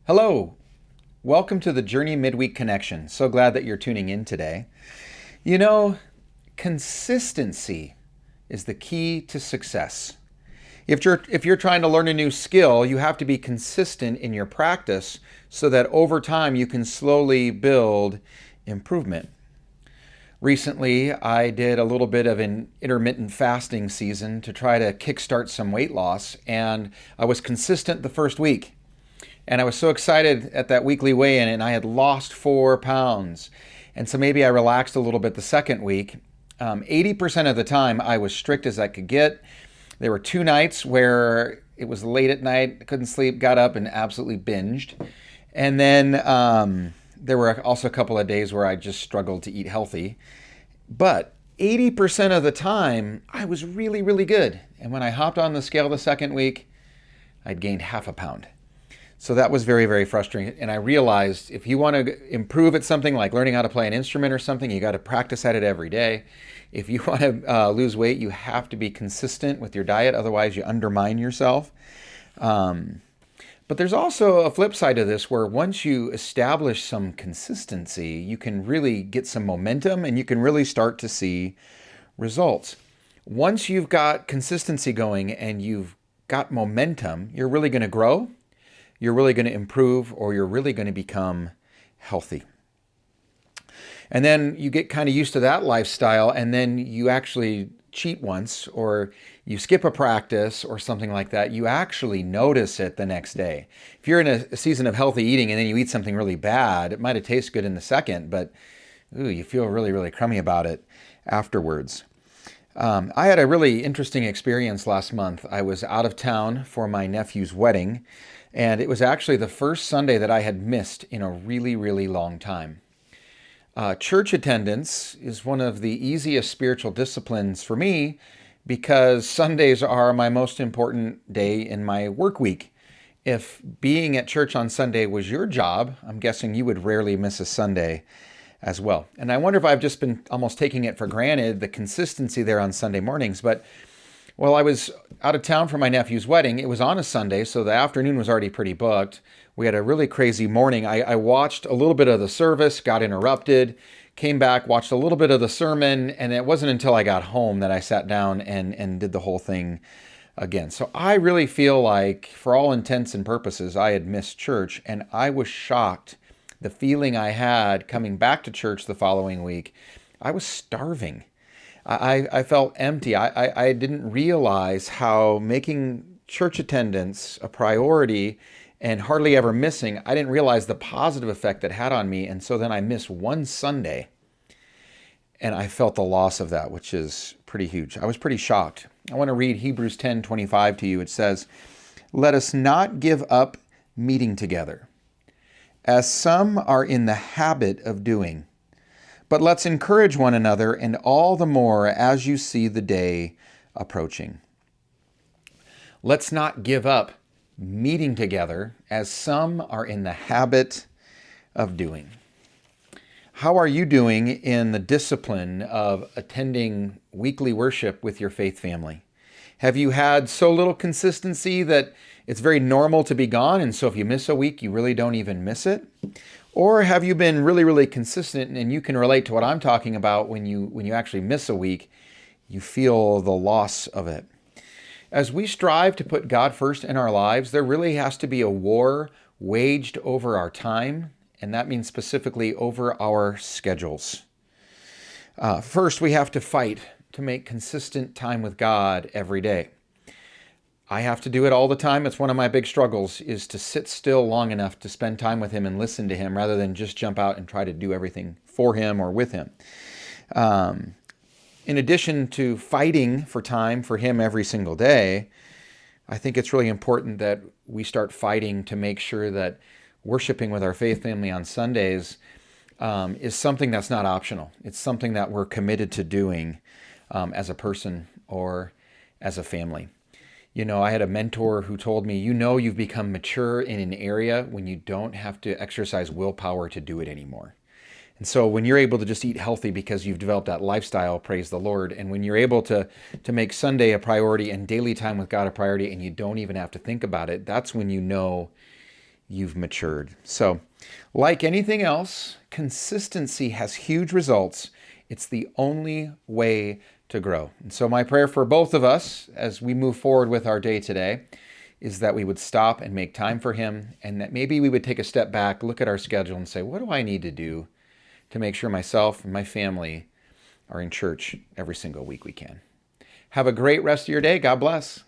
Hello, welcome to the Journey Midweek Connection. So glad that you're tuning in today. You know, consistency is the key to success. If you're trying to learn a new skill, you have to be consistent in your practice so that over time you can slowly build improvement. Recently, I did a little bit of an intermittent fasting season to try to kickstart some weight loss, and I was consistent the first week. And I was so excited at that weekly weigh-in, and I had lost 4 pounds. And so maybe I relaxed a little bit the second week. 80% of the time, I was strict as I could get. There were 2 nights where it was late at night, I couldn't sleep, got up and absolutely binged. And then there were also a couple of days where I just struggled to eat healthy. But 80% of the time, I was really, really good. And when I hopped on the scale the second week, I'd gained half a pound. So that was very, very frustrating. And I realized if you want to improve at something like learning how to play an instrument or something, you got to practice at it every day. If you want to lose weight, you have to be consistent with your diet. Otherwise, you undermine yourself. But there's also a flip side to this where once you establish some consistency, you can really get some momentum and you can really start to see results. Once you've got consistency going and you've got momentum, you're really going to grow. You're really going to improve, or you're really going to become healthy. And then you get kind of used to that lifestyle, and then you actually cheat once, or you skip a practice or something like that. You actually notice it the next day. If you're in a season of healthy eating and then you eat something really bad, it might have tasted good in the second, but you feel really, really crummy about it afterwards. I had a really interesting experience last month. I was out of town for my nephew's wedding, and it was actually the first Sunday that I had missed in a really, really long time. Church attendance is one of the easiest spiritual disciplines for me because Sundays are my most important day in my work week. If being at church on Sunday was your job, I'm guessing you would rarely miss a Sunday as well. And I wonder if I've just been almost taking it for granted, the consistency there on Sunday mornings. But I was out of town for my nephew's wedding. It was on a Sunday, so the afternoon was already pretty booked. We had a really crazy morning. I watched a little bit of the service, got interrupted, came back, watched a little bit of the sermon, and it wasn't until I got home that I sat down and did the whole thing again. So I really feel like, for all intents and purposes, I had missed church, and I was shocked. The feeling I had coming back to church the following week, I was starving. I felt empty. I didn't realize how making church attendance a priority and hardly ever missing, I didn't realize the positive effect that had on me. And so then I missed one Sunday and I felt the loss of that, which is pretty huge. I was pretty shocked. I want to read Hebrews 10:25 to you. It says, "Let us not give up meeting together, as some are in the habit of doing. But let's encourage one another, and all the more as you see the day approaching." Let's not give up meeting together, as some are in the habit of doing. How are you doing in the discipline of attending weekly worship with your faith family? Have you had so little consistency that it's very normal to be gone, and so if you miss a week, you really don't even miss it? Or have you been really, really consistent, and you can relate to what I'm talking about when you actually miss a week, you feel the loss of it? As we strive to put God first in our lives, there really has to be a war waged over our time, and that means specifically over our schedules. First, we have to fight to make consistent time with God every day. I have to do it all the time. It's one of my big struggles, is to sit still long enough to spend time with Him and listen to Him rather than just jump out and try to do everything for Him or with Him. In addition to fighting for time for Him every single day, I think it's really important that we start fighting to make sure that worshiping with our faith family on Sundays is something that's not optional. It's something that we're committed to doing as a person or as a family. You know, I had a mentor who told me, you've become mature in an area when you don't have to exercise willpower to do it anymore. And so when you're able to just eat healthy because you've developed that lifestyle, praise the Lord. And when you're able to make Sunday a priority and daily time with God a priority, and you don't even have to think about it, that's when you've matured. So, like anything else, consistency has huge results. It's the only way to grow. And so, my prayer for both of us as we move forward with our day today is that we would stop and make time for Him, and that maybe we would take a step back, look at our schedule, and say, what do I need to do to make sure myself and my family are in church every single week we can? Have a great rest of your day. God bless.